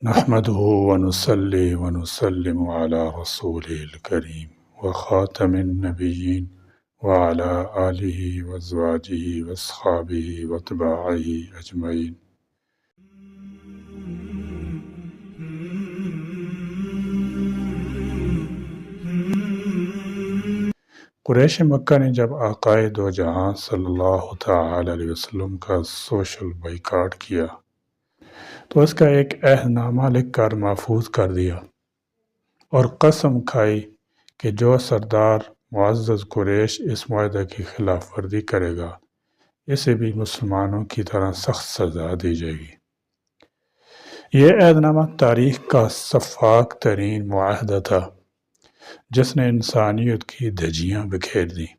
نحمده ونصلي ونسلم على رسوله الكريم وخاتم النبيين وعلى آله وأزواجه وأصحابه وأتباعه أجمعين. قریش مکہ نے جب آقائے دو جہاں صلی اللہ تعالی علیہ وسلم کا سوشل بائیکاٹ کیا تو اس کا ایک عہد نامہ لکھ کر محفوظ کر دیا اور قسم کھائی کہ جو سردار معزز قریش اس معاہدے کی خلاف ورزی کرے گا اسے بھی مسلمانوں کی طرح سخت سزا دی جائے گی۔ یہ عہد نامہ تاریخ کا سفاک ترین معاہدہ تھا جس نے انسانیت کی دھجیاں بکھیر دیں،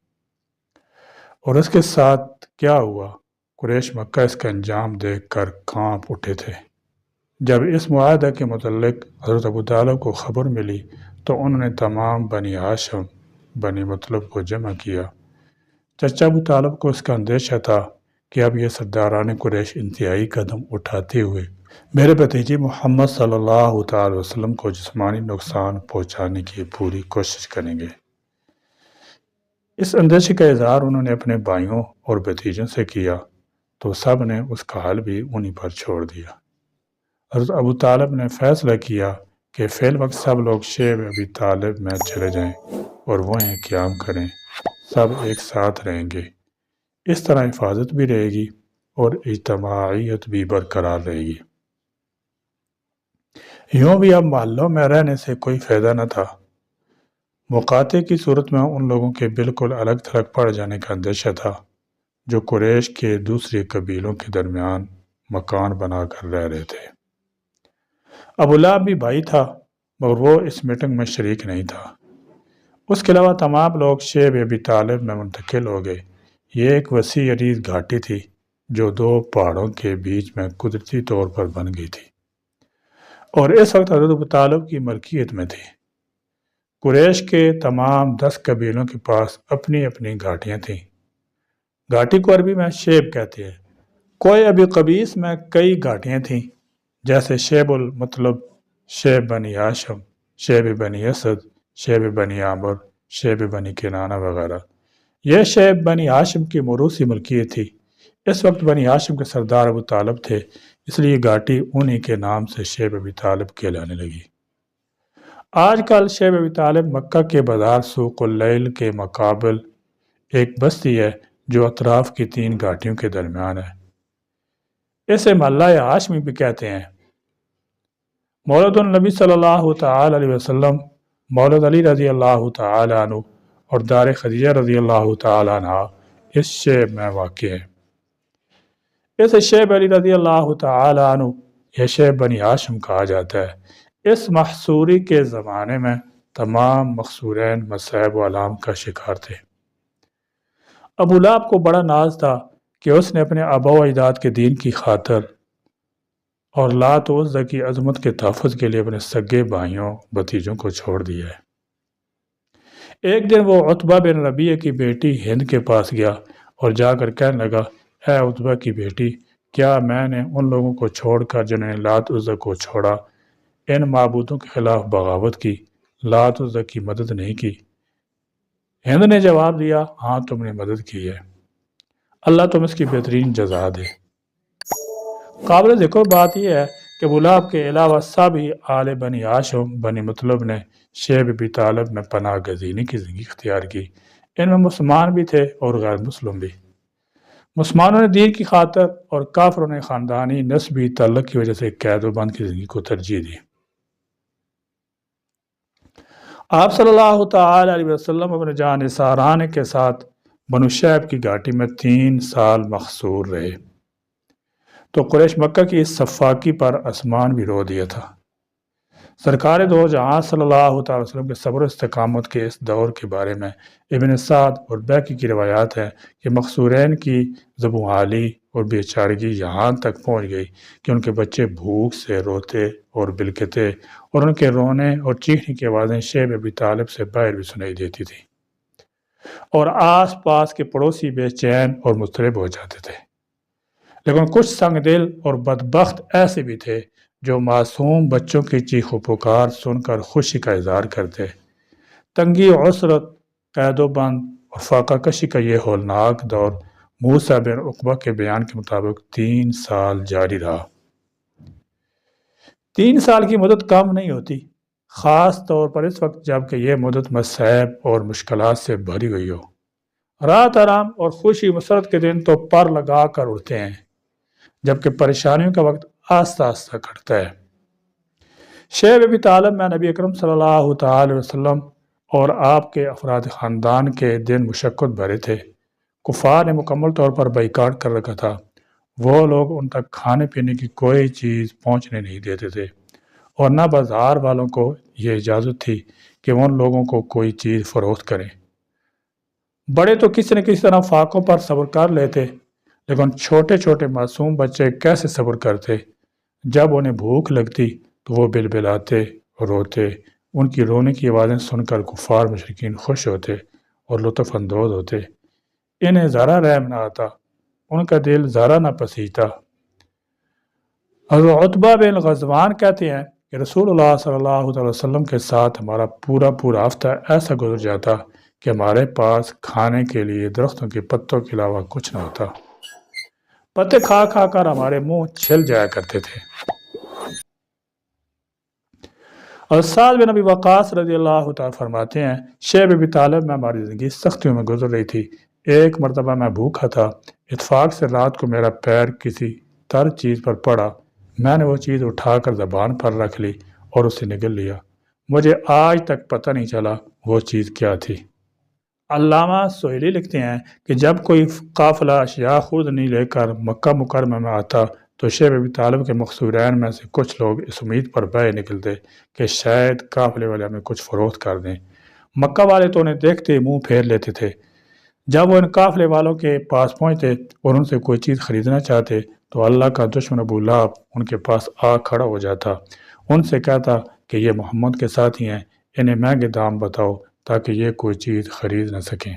اور اس کے ساتھ کیا ہوا؟ قریش مکہ اس کا انجام دیکھ کر کانپ اٹھے تھے۔ جب اس معاہدہ کے متعلق حضرت ابو طالب کو خبر ملی تو انہوں نے تمام بنی ہاشم بنی مطلب کو جمع کیا۔ چچا ابو طالب کو اس کا اندیشہ تھا کہ اب یہ سرداران قریش انتہائی قدم اٹھاتے ہوئے میرے بھتیجے محمد صلی اللہ تعالی وسلم کو جسمانی نقصان پہنچانے کی پوری کوشش کریں گے۔ اس اندیشے کا اظہار انہوں نے اپنے بھائیوں اور بھتیجوں سے کیا تو سب نے اس کا حل بھی انہی پر چھوڑ دیا۔ حضرت ابو طالب نے فیصلہ کیا کہ فی الوقت سب لوگ شیب ابی طالب میں چلے جائیں اور وہیں قیام کریں، سب ایک ساتھ رہیں گے۔ اس طرح حفاظت بھی رہے گی اور اجتماعیت بھی برقرار رہے گی۔ یوں بھی اب محلوں میں رہنے سے کوئی فائدہ نہ تھا۔ مقاطع کی صورت میں ان لوگوں کے بالکل الگ تھلگ پڑ جانے کا اندیشہ تھا جو قریش کے دوسرے قبیلوں کے درمیان مکان بنا کر رہ رہے تھے۔ ابو لہب بھی بھائی تھا مگر وہ اس میٹنگ میں شریک نہیں تھا۔ اس کے علاوہ تمام لوگ شیب ابی طالب میں منتقل ہو گئے۔ یہ ایک وسیع عریض گھاٹی تھی جو دو پہاڑوں کے بیچ میں قدرتی طور پر بن گئی تھی اور اس وقت حضرت ابو طالب کی ملکیت میں تھی۔ قریش کے تمام 10 قبیلوں کے پاس اپنی اپنی گھاٹیاں تھیں۔ گھاٹی کو عربی میں شیب کہتے ہیں۔ کوئی ابی قبیس میں کئی گھاٹیاں تھیں جیسے شیب المطلب، شیب بنی ہاشم، شیب بنی اسد، شیب بنی عامر، شیب بنی کنانہ وغیرہ۔ یہ شیب بنی ہاشم کی موروثی ملکیت تھی۔ اس وقت بنی ہاشم کے سردار ابو طالب تھے، اس لیے گھاٹی انہی کے نام سے شیب ابی طالب کہلانے لگی۔ آج کل شیب ابی طالب مکہ کے بازار سوق اللیل کے مقابل ایک بستی ہے جو اطراف کی 3 گھاٹیوں کے درمیان ہے۔ اسے محلہ ہاشمی بھی کہتے ہیں۔ مولد النبی صلی اللہ تعالی علیہ وسلم، مولد علی رضی اللہ تعالی عنہ اور دار خدیجہ رضی اللہ تعالی عنہ اس شیب میں واقع ہے۔ اس شیب علی رضی اللہ تعالی عنہ یہ شیب بنی ہاشم کہا جاتا ہے۔ اس محصوری کے زمانے میں تمام مقصورین مصائب و آلام کا شکار تھے۔ ابو لہب کو بڑا ناز تھا کہ اس نے اپنے آبا و اجداد کے دین کی خاطر اور لات و عزا کی عظمت کے تحفظ کے لیے اپنے سگے بھائیوں بھتیجوں کو چھوڑ دیا ہے۔ ایک دن وہ عتبہ بن ربیعہ کی بیٹی ہند کے پاس گیا اور جا کر کہنے لگا، اے عتبہ کی بیٹی، کیا میں نے ان لوگوں کو چھوڑ کر جنہوں نے لات عزا کو چھوڑا، ان معبودوں کے خلاف بغاوت کی، لات عزا کی مدد نہیں کی؟ ہند نے جواب دیا، ہاں تم نے مدد کی ہے، اللہ تم اس کی بہترین جزا دے۔ قابل ذکر بات یہ ہے کہ ابو لہب کے علاوہ سب ہی آل بنی ہاشم بنی مطلب نے شیب ابی طالب میں پناہ گزینی کی زندگی اختیار کی۔ ان میں مسلمان بھی تھے اور غیر مسلم بھی۔ مسلمانوں نے دین کی خاطر اور کافروں نے خاندانی نسبی تعلق کی وجہ سے قید و بند کی زندگی کو ترجیح دی۔ آپ صلی اللہ تعالی علیہ وسلم اپنے جانثاران کے ساتھ بنو شیب کی گھاٹی میں 3 سال محصور رہے تو قریش مکہ کی اس سفاکی پر آسمان بھی رو دیا تھا۔ سرکار دو جہاں صلی اللہ تعالی وسلم کے صبر و استقامت کے اس دور کے بارے میں ابن سعد اور بیہقی کی روایات ہیں کہ مقصورین کی زبوں حالی اور بے چارگی یہاں تک پہنچ گئی کہ ان کے بچے بھوک سے روتے اور بلکتے اور ان کے رونے اور چیخنے کی آوازیں شیب ابی طالب سے باہر بھی سنائی دیتی تھی اور آس پاس کے پڑوسی بے چین اور مضطرب ہو جاتے تھے۔ لیکن کچھ سنگ دل اور بدبخت ایسے بھی تھے جو معصوم بچوں کی چیخ و پکار سن کر خوشی کا اظہار کرتے۔ تنگی و عسرت، قید و بند اور فاقہ کشی کا یہ ہولناک دور موسیٰ بن عقبہ کے بیان کے مطابق 3 سال جاری رہا۔ 3 سال کی مدت کم نہیں ہوتی، خاص طور پر اس وقت جب کہ یہ مدت مصائب اور مشکلات سے بھری ہوئی ہو۔ رات آرام اور خوشی مسرت کے دن تو پر لگا کر اڑتے ہیں، جبکہ پریشانیوں کا وقت آہستہ آہستہ کٹتا ہے۔ شیب ابی طالب میں نبی اکرم صلی اللہ تعالی وسلم اور آپ کے افراد خاندان کے دن مشقت بھرے تھے۔ کفار نے مکمل طور پر بائیکاٹ کر رکھا تھا۔ وہ لوگ ان تک کھانے پینے کی کوئی چیز پہنچنے نہیں دیتے تھے، اور نہ بازار والوں کو یہ اجازت تھی کہ وہ ان لوگوں کو کوئی چیز فروخت کریں۔ بڑے تو کسی نہ کسی طرح فاقوں پر صبر کر لیتے، لیکن چھوٹے چھوٹے معصوم بچے کیسے صبر کرتے؟ جب انہیں بھوک لگتی تو وہ بلبلاتے اور روتے۔ ان کی رونے کی آوازیں سن کر کفار مشرکین خوش ہوتے اور لطف اندوز ہوتے۔ انہیں ذرا رحم نہ آتا، ان کا دل ذرا نہ پسیجتا۔ حضرت عتبہ بن غزوان کہتے ہیں کہ رسول اللہ صلی اللہ علیہ وسلم کے ساتھ ہمارا پورا ہفتہ ایسا گزر جاتا کہ ہمارے پاس کھانے کے لیے درختوں کے پتوں کے علاوہ کچھ نہ ہوتا۔ پتے کھا کھا کر ہمارے منہ چھل جایا کرتے تھے۔ اور سعد بن ابی وقاص رضی اللہ تعالیٰ فرماتے ہیں، شیب ابی طالب میں ہماری زندگی سختیوں میں گزر رہی تھی۔ ایک مرتبہ میں بھوکا تھا، اتفاق سے رات کو میرا پیر کسی تر چیز پر پڑا۔ میں نے وہ چیز اٹھا کر زبان پر رکھ لی اور اسے نگل لیا۔ مجھے آج تک پتہ نہیں چلا وہ چیز کیا تھی۔ علامہ سہیلی لکھتے ہیں کہ جب کوئی قافلہ اشیاء خوردنی لے کر مکہ مکرمہ میں آتا تو شیب ابی طالب کے مقصورین میں سے کچھ لوگ اس امید پر بہے نکلتے کہ شاید قافلے والے ہمیں کچھ فروخت کر دیں۔ مکہ والے تو انہیں دیکھتے منہ پھیر لیتے تھے۔ جب وہ ان قافلے والوں کے پاس پہنچتے اور ان سے کوئی چیز خریدنا چاہتے تو اللہ کا دشمن ابو لہب ان کے پاس آ کھڑا ہو جاتا، ان سے کہتا کہ یہ محمد کے ساتھی ہیں، انہیں مہنگے دام بتاؤ تاکہ یہ کوئی چیز خرید نہ سکیں۔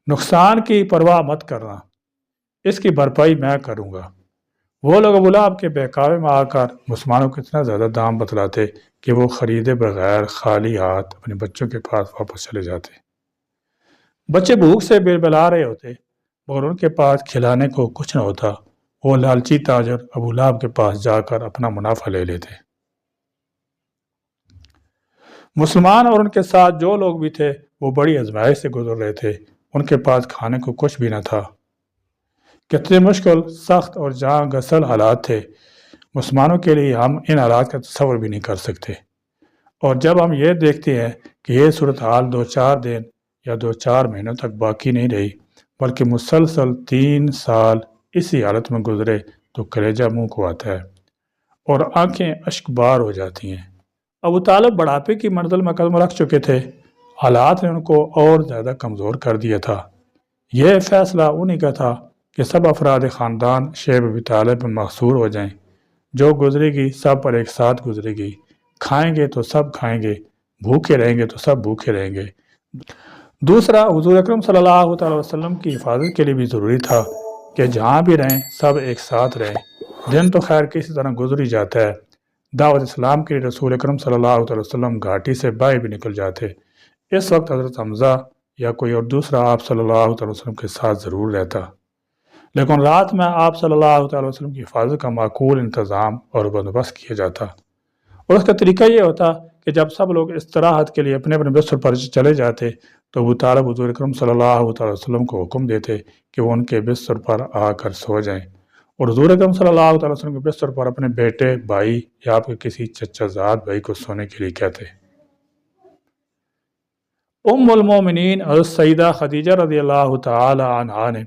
نقصان کی پرواہ مت کرنا، اس کی بھرپائی میں کروں گا۔ وہ لوگ ابو لہب کے بہکاوے میں آ کر مسلمانوں کو اتنا زیادہ دام بتلاتے کہ وہ خریدے بغیر خالی ہاتھ اپنے بچوں کے پاس واپس چلے جاتے۔ بچے بھوک سے بلبلا رہے ہوتے مگر ان کے پاس کھلانے کو کچھ نہ ہوتا۔ وہ لالچی تاجر ابو لہب کے پاس جا کر اپنا منافع لے لیتے۔ مسلمان اور ان کے ساتھ جو لوگ بھی تھے وہ بڑی آزمائش سے گزر رہے تھے۔ ان کے پاس کھانے کو کچھ بھی نہ تھا۔ کتنے مشکل، سخت اور جاں گسل حالات تھے۔ مسلمانوں کے لیے ہم ان حالات کا تصور بھی نہیں کر سکتے۔ اور جب ہم یہ دیکھتے ہیں کہ یہ صورتحال 2-4 دن یا 2-4 مہینوں تک باقی نہیں رہی بلکہ مسلسل 3 سال اسی حالت میں گزرے تو کلیجہ منہ کو آتا ہے اور آنکھیں اشک بار ہو جاتی ہیں۔ ابو طالب بڑھاپے کی منزل میں قدم رکھ چکے تھے۔ حالات نے ان کو اور زیادہ کمزور کر دیا تھا۔ یہ فیصلہ انہی کا تھا کہ سب افراد خاندان شیب ابی طالب میں مقصور ہو جائیں۔ جو گزرے گی سب پر ایک ساتھ گزرے گی۔ کھائیں گے تو سب کھائیں گے، بھوکے رہیں گے تو سب بھوکے رہیں گے۔ دوسرا، حضور اکرم صلی اللہ تعالی وسلم کی حفاظت کے لیے بھی ضروری تھا کہ جہاں بھی رہیں سب ایک ساتھ رہیں۔ دن تو خیر کسی طرح گزر ہی جاتا ہے۔ دعوت اسلام کے لیے رسول اکرم صلی اللہ علیہ وسلم گھاٹی سے باہر بھی نکل جاتے۔ اس وقت حضرت حمزہ یا کوئی اور دوسرا آپ صلی اللہ علیہ وسلم کے ساتھ ضرور رہتا، لیکن رات میں آپ صلی اللہ علیہ وسلم کی حفاظت کا معقول انتظام اور بندوبست کیا جاتا، اور اس کا طریقہ یہ ہوتا کہ جب سب لوگ استراحت کے لیے اپنے اپنے بستر پر چلے جاتے تو ابو طالب حضور اکرم صلی اللہ علیہ وسلم کو حکم دیتے کہ وہ ان کے بستر پر آ کر سو جائیں، اور حضور اکرم صلی اللہ علیہ وسلم کے بستر پر اپنے بیٹے، بھائی یا آپ کے کسی چچا زاد بھائی کو سونے کے لیے کہتے۔ ام المومنین حضرت سیدہ خدیجہ رضی اللہ تعالی عنہا نے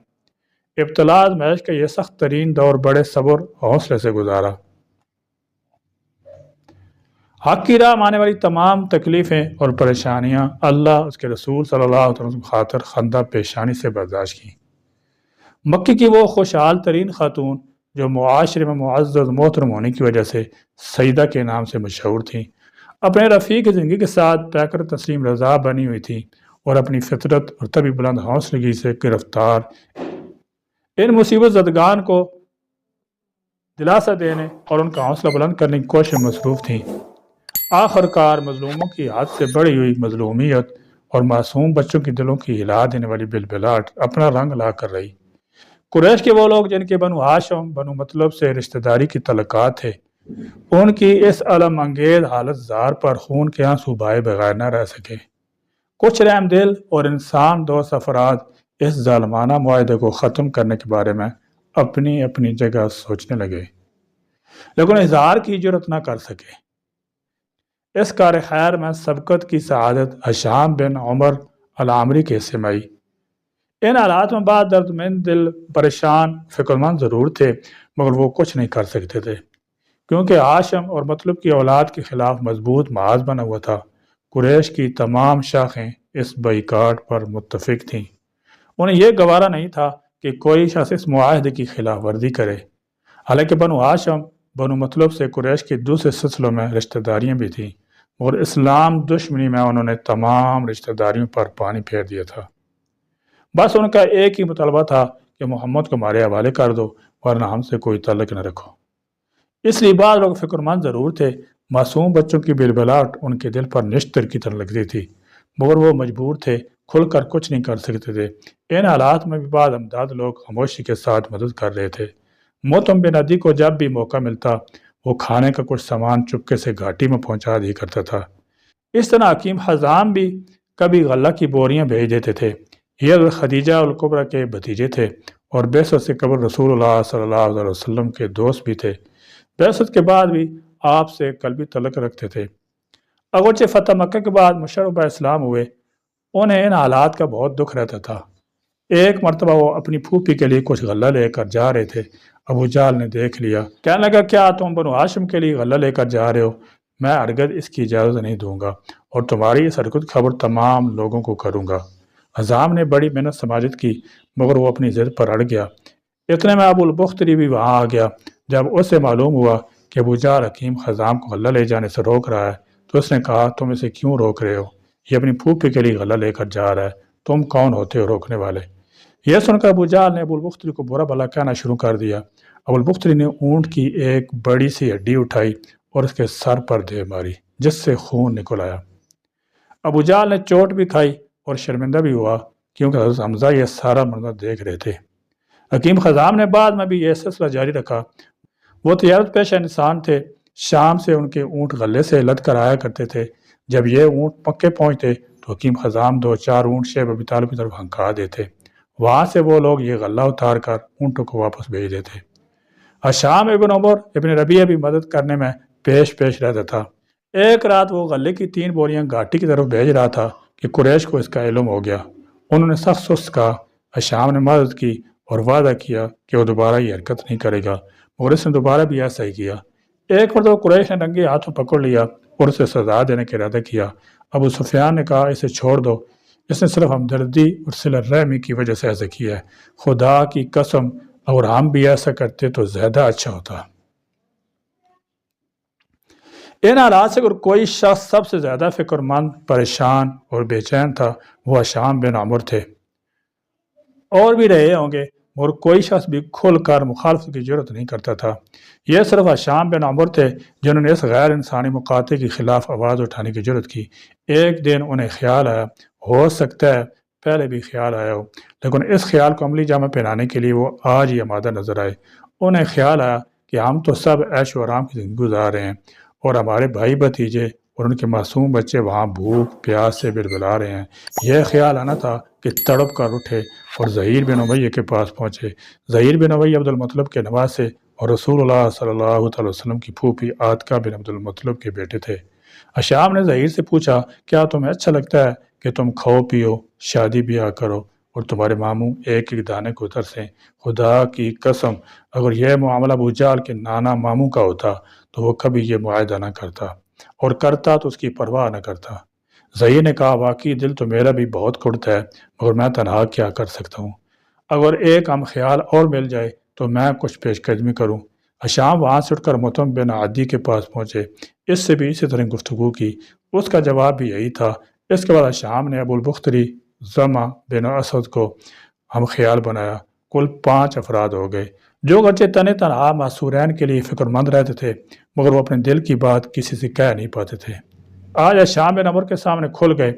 ابتلاء آزمائش کا یہ سخت ترین دور بڑے صبر اور حوصلے سے گزارا۔ حق کی راہ میں آنے والی تمام تکلیفیں اور پریشانیاں اللہ اس کے رسول صلی اللہ علیہ وسلم خاطر خندہ پیشانی سے برداشت کی۔ مکے کی وہ خوشحال ترین خاتون جو معاشرے میں معزز محترم ہونے کی وجہ سے سیدہ کے نام سے مشہور تھیں، اپنے رفیق زندگی کے ساتھ پیکر تسلیم رضا بنی ہوئی تھی اور اپنی فطرت اور طبی بلند حوصلگی سے گرفتار ان مصیبت زدگان کو دلاسا دینے اور ان کا حوصلہ بلند کرنے کی کوشش میں مصروف تھیں۔ آخر کار مظلوموں کی حد سے بڑھی ہوئی مظلومیت اور معصوم بچوں کے دلوں کی ہلا دینے والی بلبلاہٹ اپنا رنگ لا کر رہی۔ قریش کے وہ لوگ جن کے بنو ہاشم بنو مطلب سے رشتہ داری کی تعلقات تھے، ان کی اس علم انگیز حالت زار پر خون کے آنسو بہائے بغیر نہ رہ سکے۔ کچھ رحم دل اور انسان دوست افراد اس ظالمانہ معاہدے کو ختم کرنے کے بارے میں اپنی اپنی جگہ سوچنے لگے، لیکن اظہار کی جرت نہ کر سکے۔ اس کار خیر میں سبقت کی سعادت ہشام بن عمر العامری کے حصے میں آئی۔ ان حالات میں بعد درد مند دل پریشان فکر مند ضرور تھے، مگر وہ کچھ نہیں کر سکتے تھے، کیونکہ ہاشم اور مطلب کی اولاد کے خلاف مضبوط محاذ بنا ہوا تھا۔ قریش کی تمام شاخیں اس بائیکاٹ پر متفق تھیں۔ انہیں یہ گوارا نہیں تھا کہ کوئی شخص اس معاہدے کی خلاف ورزی کرے، حالانکہ بنو ہاشم بنو مطلب سے قریش کے دوسرے سلسلوں میں رشتہ داریاں بھی تھیں، اور اسلام دشمنی میں انہوں نے تمام رشتہ داریوں پر پانی پھیر دیا تھا۔ بس ان کا ایک ہی مطالبہ تھا کہ محمد کو ہمارے حوالے کر دو، ورنہ ہم سے کوئی تعلق نہ رکھو۔ اس لیے بعض لوگ فکر مند ضرور تھے، معصوم بچوں کی بلبلاہٹ ان کے دل پر نشتر کی طرح لگتی تھی، مگر وہ مجبور تھے، کھل کر کچھ نہیں کر سکتے تھے۔ ان حالات میں بھی بعض امداد لوگ خاموشی کے ساتھ مدد کر رہے تھے۔ مطعم بن عدی کو جب بھی موقع ملتا وہ کھانے کا کچھ سامان چپکے سے گھاٹی میں پہنچا دیا کرتا تھا۔ اس طرح حکیم حزام بھی کبھی غلہ کی بوریاں بھیج دیتے تھے۔ یہ حضرت خدیجہ الکبریٰ کے بھتیجے تھے اور بعثت سے قبل رسول اللہ صلی اللہ علیہ وسلم کے دوست بھی تھے۔ بعثت کے بعد بھی آپ سے قلبی تعلق رکھتے تھے۔ اگرچہ فتح مکہ کے بعد مشرف اسلام ہوئے، انہیں ان حالات کا بہت دکھ رہتا تھا۔ ایک مرتبہ وہ اپنی پھوپھی کے لیے کچھ غلہ لے کر جا رہے تھے۔ ابو جہل نے دیکھ لیا، کہنے لگا، کیا تم بنو ہاشم کے لیے غلہ لے کر جا رہے ہو؟ میں ہرگز اس کی اجازت نہیں دوں گا اور تمہاری اس حرکت کی خبر تمام لوگوں کو کروں گا۔ حزام نے بڑی محنت سماجت کی، مگر وہ اپنی ضد پر اڑ گیا۔ اتنے میں ابو البختری بھی وہاں آ گیا۔ جب اسے معلوم ہوا کہ ابو جہل حکیم حزام کو غلہ لے جانے سے روک رہا ہے تو اس نے کہا، تم اسے کیوں روک رہے ہو؟ یہ اپنی پھوپھی کے لیے غلہ لے کر جا رہا ہے، تم کون ہوتے ہو روکنے والے؟ یہ سن کر ابو جہل نے ابو البختری کو برا بھلا کہنا شروع کر دیا۔ ابو البختری نے اونٹ کی ایک بڑی سی ہڈی اٹھائی اور اس کے سر پر دے ماری، جس سے خون نکل آیا۔ ابو جہل نے چوٹ بھی کھائی اور شرمندہ بھی ہوا، کیونکہ حضرت حمزہ یہ سارا منظر دیکھ رہے تھے۔ حکیم حزام نے بعد میں بھی یہ سلسلہ جاری رکھا۔ وہ تجارت پیشہ انسان تھے، شام سے ان کے اونٹ غلے سے لد کر آیا کرتے تھے۔ جب یہ اونٹ مکے پہنچتے تو حکیم حزام 2-4 اونٹ شیب ابی طالب کی طرف ہنکا دیتے۔ وہاں سے وہ لوگ یہ غلہ اتار کر اونٹوں کو واپس بھیج دیتے۔ ہشام ابن عمر ابن ربیعہ بھی مدد کرنے میں پیش رہتا تھا۔ ایک رات وہ غلے کی 3 بوریاں گھاٹی کی طرف بھیج رہا تھا کہ قریش کو اس کا علم ہو گیا۔ انہوں نے سخت سست کہا۔ ہشام نے مدد کی اور وعدہ کیا کہ وہ دوبارہ یہ حرکت نہیں کرے گا، اور اس نے دوبارہ بھی ایسا ہی کیا۔ ایک مرتبہ قریش نے رنگے ہاتھوں پکڑ لیا اور اسے سزا دینے کا ارادہ کیا۔ ابو سفیان نے کہا، اسے چھوڑ دو، اس نے صرف ہمدردی اور صلہ رحمی کی وجہ سے ایسا کیا ہے۔ خدا کی قسم اگر ہم بھی ایسا کرتے تو زیادہ اچھا ہوتا۔ ان حالات سے اگر کوئی شخص سب سے زیادہ فکر مند، پریشان اور بے چین تھا، وہ ہشام بن عمر تھے۔ اور بھی رہے ہوں گے، اور کوئی شخص بھی کھل کر مخالفت کی جرت نہیں کرتا تھا۔ یہ صرف ہشام بن عمر تھے جنہوں نے اس غیر انسانی مقاطع کے خلاف آواز اٹھانے کی جرت کی۔ ایک دن انہیں خیال آیا، ہو سکتا ہے پہلے بھی خیال آیا ہو، لیکن اس خیال کو عملی جامہ پہنانے کے لیے وہ آج ہی آمادہ نظر آئے۔ انہیں خیال آیا کہ ہم تو سب عیش و آرام کی زندگی گزار رہے ہیں، اور ہمارے بھائی بھتیجے اور ان کے معصوم بچے وہاں بھوک پیاس سے بلبلا رہے ہیں۔ یہ خیال آنا تھا کہ تڑپ کر اٹھے اور زہیر بن امیہ کے پاس پہنچے۔ زہیر بن امیہ عبد المطلب کے نواسے اور رسول اللہ صلی اللہ علیہ وسلم کی پھوپھی عاتکہ بن عبد المطلب کے بیٹے تھے۔ ہشام نے زہیر سے پوچھا، کیا تمہیں اچھا لگتا ہے کہ تم کھاؤ پیو، شادی بیاہ کرو اور تمہارے ماموں ایک ایک دانے کو ترسیں؟ خدا کی قسم اگر یہ معاملہ ابو جہل کے نانا ماموں کا ہوتا تو وہ کبھی یہ معاہدہ نہ کرتا، اور کرتا تو اس کی پرواہ نہ کرتا۔ زہیر نے کہا، واقعی دل تو میرا بھی بہت کڑتا ہے، مگر میں تنہا کیا کر سکتا ہوں؟ اگر ایک ہم خیال اور مل جائے تو میں کچھ پیش قدمی کروں۔ ہشام وہاں سے اٹھ کر مطعم بن عدی کے پاس پہنچے۔ اس سے بھی اسی طرح گفتگو کی، اس کا جواب بھی یہی تھا۔ اس کے بعد ہشام نے ابو البختری زمع بن اسد کو ہم خیال بنایا۔ کل 5 افراد ہو گئے۔ جو گرچہ تنے تنہا معصورین کے لیے فکر مند رہتے تھے مگر وہ اپنے دل کی بات کسی سے کہہ نہیں پاتے تھے۔ آج شام بن عمر کے سامنے کھل گئے،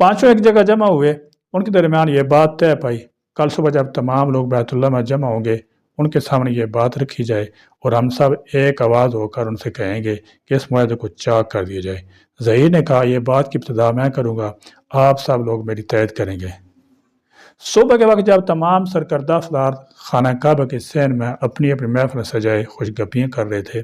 پانچوں ایک جگہ جمع ہوئے، ان کے درمیان یہ بات طے پائی کل صبح جب تمام لوگ بیت اللہ میں جمع ہوں گے ان کے سامنے یہ بات رکھی جائے اور ہم سب ایک آواز ہو کر ان سے کہیں گے کہ اس معاہدے کو چاک کر دیا جائے۔ ظہیر نے کہا یہ بات کی ابتدا میں کروں گا، آپ سب لوگ میری تائید کریں گے۔ صبح کے وقت جب تمام سرکردہ افراد خانہ کعبہ کے صحن میں اپنی اپنی محفل سجائے خوش گپیاں کر رہے تھے،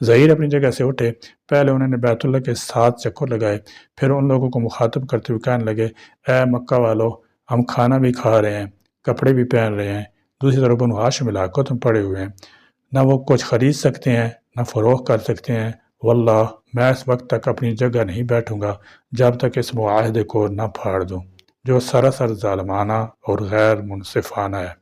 ظہیر اپنی جگہ سے اٹھے، پہلے انہوں نے بیت اللہ کے 7 چکر لگائے، پھر ان لوگوں کو مخاطب کرتے ہوئے کہنے لگے، اے مکہ والو، ہم کھانا بھی کھا رہے ہیں، کپڑے بھی پہن رہے ہیں، دوسری طرف بنو ہاشم علاقوں تم پڑے ہوئے ہیں، نہ وہ کچھ خرید سکتے ہیں نہ فروخت کر سکتے ہیں، واللہ میں اس وقت تک اپنی جگہ نہیں بیٹھوں گا جب تک اس معاہدے کو نہ پھاڑ دوں جو سراسر ظالمانہ اور غیر منصفانہ ہے۔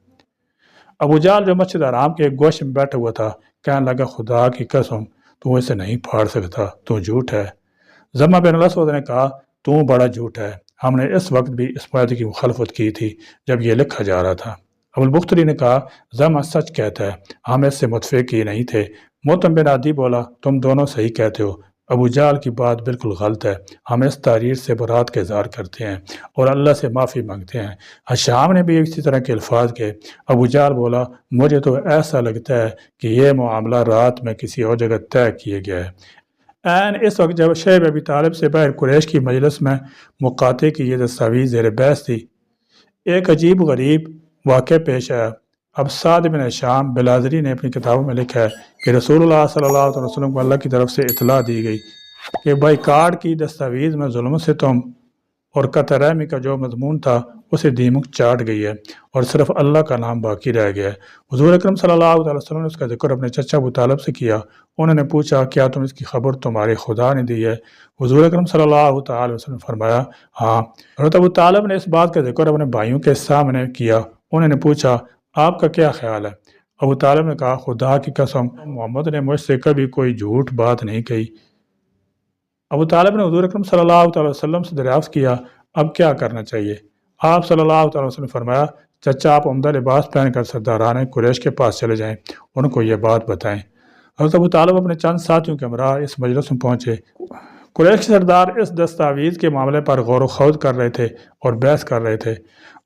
ابو جہل جو مسجد حرام کے ایک گوشے میں بیٹھا ہوا تھا کہنے لگا، خدا کی قسم تو اسے نہیں پھاڑ سکتا، تو جھوٹ ہے۔ زمہ بن الاسود نے کہا، تو بڑا جھوٹ ہے، ہم نے اس وقت بھی اس معاہدے کی مخالفت کی تھی جب یہ لکھا جا رہا تھا۔ ابو البختری نے کہا، زمہ سچ کہتا ہے، ہم اس سے متفق ہی نہیں تھے۔ محتم بن عدی بولا، تم دونوں صحیح کہتے ہو، ابو جہل کی بات بالکل غلط ہے، ہم اس تحریر سے برات کا اظہار کرتے ہیں اور اللہ سے معافی مانگتے ہیں۔ حشام نے بھی اسی طرح کے الفاظ کہے۔ ابو جہل بولا، مجھے تو ایسا لگتا ہے کہ یہ معاملہ رات میں کسی اور جگہ طے کیے گیا ہے۔ اس وقت جب شیخ ابی طالب سے باہر قریش کی مجلس میں مقاطع کی یہ دستاویز زیر بحث تھی، ایک عجیب غریب واقعہ پیش آیا۔ اب سعد بن ہشام بلازری نے اپنی کتابوں میں لکھا ہے کہ رسول اللہ صلی اللہ علیہ وسلم کو اللہ کی طرف سے اطلاع دی گئی کہ بائیکاٹ کی دستاویز میں ظلم و ستم اور قطع رحمی کا جو مضمون تھا اسے دیمک چاٹ گئی ہے اور صرف اللہ کا نام باقی رہ گیا ہے۔ حضور اکرم صلی اللہ علیہ وسلم نے اس کا ذکر اپنے چچا ابو طالب سے کیا۔ انہوں نے پوچھا، کیا تم اس کی خبر تمہارے خدا نے دی ہے؟ حضور اکرم صلی اللہ تعالی وسلم نے فرمایا، ہاں۔ حضرت ابو طالب نے اس بات کا ذکر اپنے بھائیوں کے سامنے کیا۔ انہوں نے پوچھا، آپ کا کیا خیال ہے؟ ابو طالب نے کہا، خدا کی قسم محمد نے مجھ سے کبھی کوئی جھوٹ بات نہیں کہی۔ ابو طالب نے حضور اکرم صلی اللہ تعالی وسلم سے دریافت کیا، اب کیا کرنا چاہیے؟ آپ صلی اللہ تعالی وسلم نے فرمایا، چچا آپ عمدہ لباس پہن کر سرداران قریش کے پاس چلے جائیں، ان کو یہ بات بتائیں۔ حضرت ابو طالب اپنے چند ساتھیوں کے ہمراہ اس مجلس میں پہنچے۔ قریش کے سردار اس دستاویز کے معاملے پر غور و خوض کر رہے تھے اور بحث کر رہے تھے۔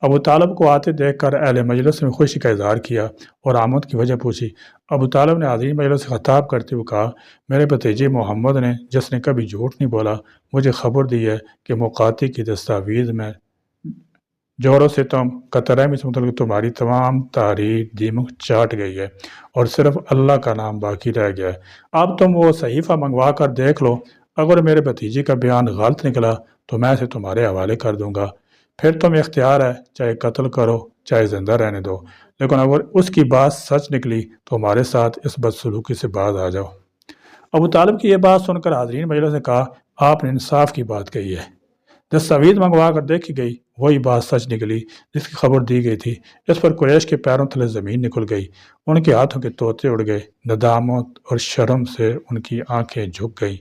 ابو طالب کو آتے دیکھ کر اہل مجلس میں خوشی کا اظہار کیا اور آمد کی وجہ پوچھی۔ ابو طالب نے حاضرین مجلس سے خطاب کرتے ہوئے کہا، میرے بھتیجے محمد نے، جس نے کبھی جھوٹ نہیں بولا، مجھے خبر دی ہے کہ مقاطع کی دستاویز میں جور و ستم قطع رحمی سے متعلق تمہاری تمام تحریر دیمک چاٹ گئی ہے اور صرف اللہ کا نام باقی رہ گیا ہے۔ اب تم وہ صحیفہ منگوا کر دیکھ لو، اگر میرے بھتیجے کا بیان غلط نکلا تو میں اسے تمہارے حوالے کر دوں گا، پھر تم اختیار ہے، چاہے قتل کرو چاہے زندہ رہنے دو، لیکن اگر اس کی بات سچ نکلی تو ہمارے ساتھ اس بدسلوکی سے باز آ جاؤ۔ ابو طالب کی یہ بات سن کر حاضرین مجلس نے کہا، آپ نے انصاف کی بات کہی ہے۔ دستاویز منگوا کر دیکھی گئی، وہی بات سچ نکلی جس کی خبر دی گئی تھی۔ اس پر قریش کے پیروں تلے زمین نکل گئی، ان کے ہاتھوں کے طوطے اڑ گئے، ندامت اور شرم سے ان کی آنکھیں جھک گئیں۔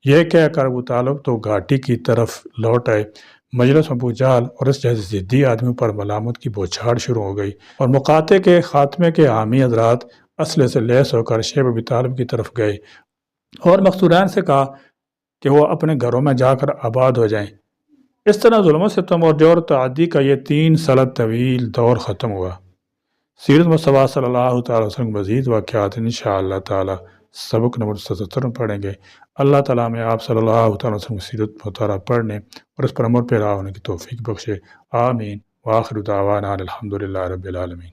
یہ کہہ کر ابو طالب تو گھاٹی کی طرف لوٹ آئے۔ مجلس میں ابو جہل اور اس جیسے ضدی آدمیوں پر ملامت کی بوچھاڑ شروع ہو گئی اور مقاطع کے خاتمے کے حامی حضرات اسلحے سے لیس ہو کر شیخ ابی طالب کی طرف گئے اور مقصورین سے کہا کہ وہ اپنے گھروں میں جا کر آباد ہو جائیں۔ اس طرح ظلم و ستم اور جور و تعدی کا یہ 3 سال طویل دور ختم ہوا۔ سیرت مصطفیٰ صلی اللہ تعالی وسلم مزید واقعات انشاءاللہ تعالی سبق نمبر 77 میں پڑھیں گے۔ اللہ تعالیٰ میں آپ صلی اللہ تعالی وسلم کی سیرت مطالعہ پڑھنے اور اس پر عمل پیرا ہونے کی توفیق بخشے، آمین۔ وآخر دعوانا الحمدللہ رب العالمین۔